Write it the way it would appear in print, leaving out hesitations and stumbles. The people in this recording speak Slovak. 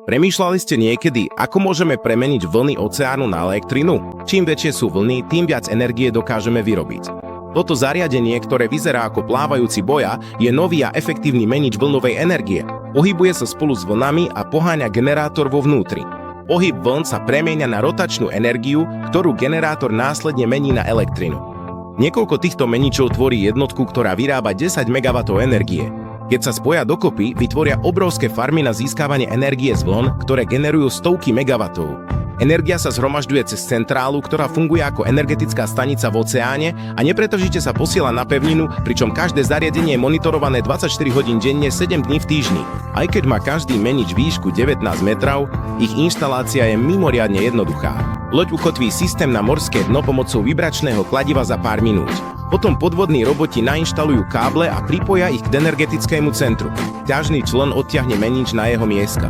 Premýšľali ste niekedy, ako môžeme premeniť vlny oceánu na elektrínu? Čím väčšie sú vlny, tým viac energie dokážeme vyrobiť. Toto zariadenie, ktoré vyzerá ako plávajúci boja, je nový a efektívny menič vlnovej energie. Pohybuje sa spolu s vlnami a poháňa generátor vo vnútri. Pohyb vln sa premieňa na rotačnú energiu, ktorú generátor následne mení na elektrinu. Niekoľko týchto meničov tvorí jednotku, ktorá vyrába 10 MW energie. Keď sa spoja dokopy, vytvoria obrovské farmy na získavanie energie z vln, ktoré generujú stovky megawatov. Energia sa zhromažďuje cez centrálu, ktorá funguje ako energetická stanica v oceáne a nepretržite sa posiela na pevninu, pričom každé zariadenie je monitorované 24 hodín denne 7 dní v týždni. Aj keď má každý menič výšku 19 metrov, ich inštalácia je mimoriadne jednoduchá. Loď ukotví systém na morské dno pomocou vibračného kladiva za pár minút. Potom podvodní roboti nainštalujú káble a pripoja ich k energetickému centru. Ťažný čln odtiahne menič na jeho miesto.